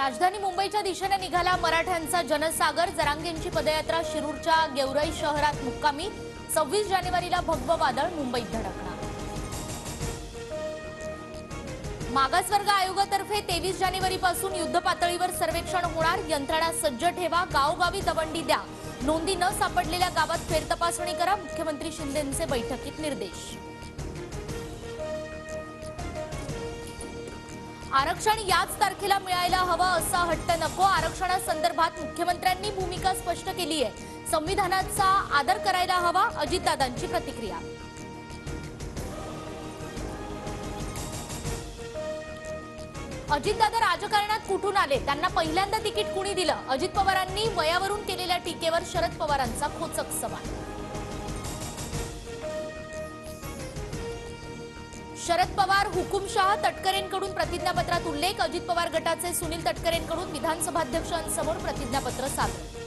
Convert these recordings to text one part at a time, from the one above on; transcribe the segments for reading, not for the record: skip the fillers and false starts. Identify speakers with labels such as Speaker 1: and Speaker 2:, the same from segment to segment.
Speaker 1: राजधानी मुंबईच्या दिशेने निघाला मराठ्यांचा जनसागर। जरांगेंची पदयात्रा शिरूरच्या गेवराई शहरात मुक्कामी। 26 जानेवारीला भगवं वादळ मुंबईत धडकणार। मागासवर्ग आयोगातर्फे 23 जानेवारीपासून युद्धपातळीवर सर्वेक्षण होणार। यंत्रणा सज्ज ठेवा, गावोगावी दवंडी द्या, नोंदी न सापडलेल्या गावात फेरतपासणी करा। मुख्यमंत्री शिंदेंचे बैठकीत निर्देश। आरक्षण याच तारखेला मिळायला हवं असा हट्ट नको। आरक्षणासंदर्भात मुख्यमंत्र्यांनी भूमिका स्पष्ट केली आहे। संविधानाचा आदर करायला हवा, अजितदादांची प्रतिक्रिया। अजितदादा राजकारणात कुठून आले, त्यांना पहिल्यांदा तिकीट कुणी दिलं? अजित पवारांनी वयावरून केलेल्या टीकेवर शरद पवारांचा खोचक सवाल। शरद पवार हुकुमशाह, तटकरेंकडून प्रतिज्ञापत्रात उल्लेख। अजित पवार गटाचे सुनील तटकरेंकडून विधानसभाध्यक्षांसमोर प्रतिज्ञापत्र सादर।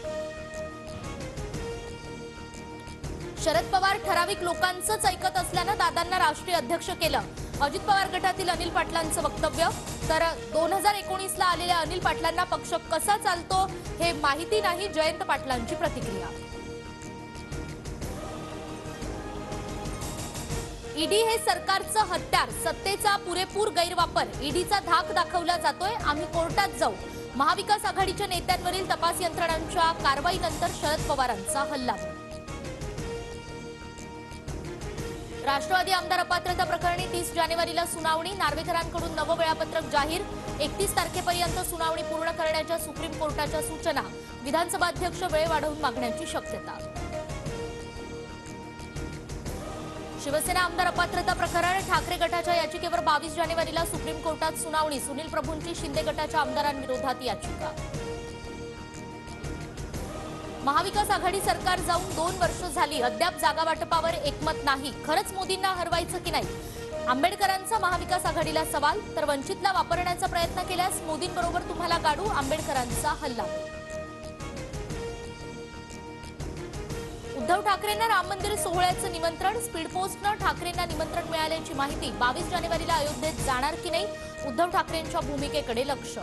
Speaker 1: शरद पवार ठराविक लोकांचंच ऐकत असल्यानं दादांना राष्ट्रीय अध्यक्ष केलं। अजित पवार गटातील अनिल पाटलांचं वक्तव्य। तर 2019ला आलेल्या अनिल पाटलांना पक्ष कसा चालतो हे माहिती नाही, जयंत पाटलांची प्रतिक्रिया। ईडी हे सरकारचं हत्यार, सत्तेचा पुरेपूर गैरवापर। ईडीचा धाक दाखवला जातोय, आम्ही कोर्टात जाऊ। महाविकास आघाडीच्या नेत्यांवरील तपास यंत्रणांच्या कारवाईनंतर शरद पवारांचा हल्ला। राष्ट्रवादी आमदार अपात्रता प्रकरणी 30 जानेवारीला सुनावणी। नार्वेकरांकडून नवं वेळापत्रक जाहीर। 31 तारखेपर्यंत सुनावणी पूर्ण करण्याच्या सुप्रीम कोर्टाच्या सूचना। विधानसभाध्यक्ष वेळ वाढवून मागण्याची शक्यता। शिवसेना आमदार अपात्रता प्रकरण, ठाकरे गटाच्या याचिकेवर 22 जानेवारीला सुप्रीम कोर्टात सुनावणी। सुनील प्रभूंची शिंदे गटाच्या आमदारांविरोधात याचिका। महाविकास आघाडी सरकार जाऊन 2 वर्ष झाली, अद्याप जागा वाटपावर एकमत नाही। खरंच मोदींना हरवायचं की नाही? आंबेडकरांचा महाविकास आघाडीला सवाल। तर वंचितला वापरण्याचा प्रयत्न केल्यास मोदींबरोबर तुम्हाला गाडू, आंबेडकरांचा हल्ला। उद्धव ठाकरेंना राम मंदिर सोहळ्याचं निमंत्रण। स्पीड पोस्टनं ठाकरेंना निमंत्रण मिळाल्याची माहिती। 22 जानेवारीला अयोध्येत जाणार की नाही, उद्धव ठाकरेंच्या भूमिकेकडे लक्ष।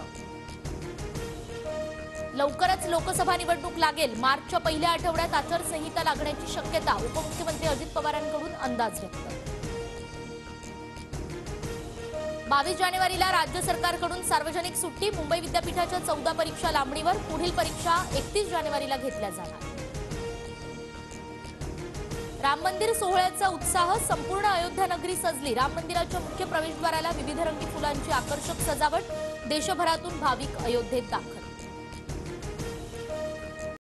Speaker 1: लवकरच लोकसभा निवडणूक लागेल। मार्चच्या पहिल्या आठवड्यात आचारसंहिता लागण्याची शक्यता। उपमुख्यमंत्री अजित पवारांकडून अंदाज व्यक्त। 22 जानेवारीला राज्य सरकारकडून सार्वजनिक सुट्टी। मुंबई विद्यापीठाच्या 14 परीक्षा लांबणीवर। पुढील परीक्षा 31 जानेवारीला घेतल्या जाणार। राम मंदिर सोहळ्याचा उत्साह, संपूर्ण अयोध्या नगरी सजली। राम मंदिराच्या मुख्य प्रवेशद्वाराला विविध रंगी फुलांची आकर्षक सजावट। देशभरातून भाविक अयोध्येत दाखल।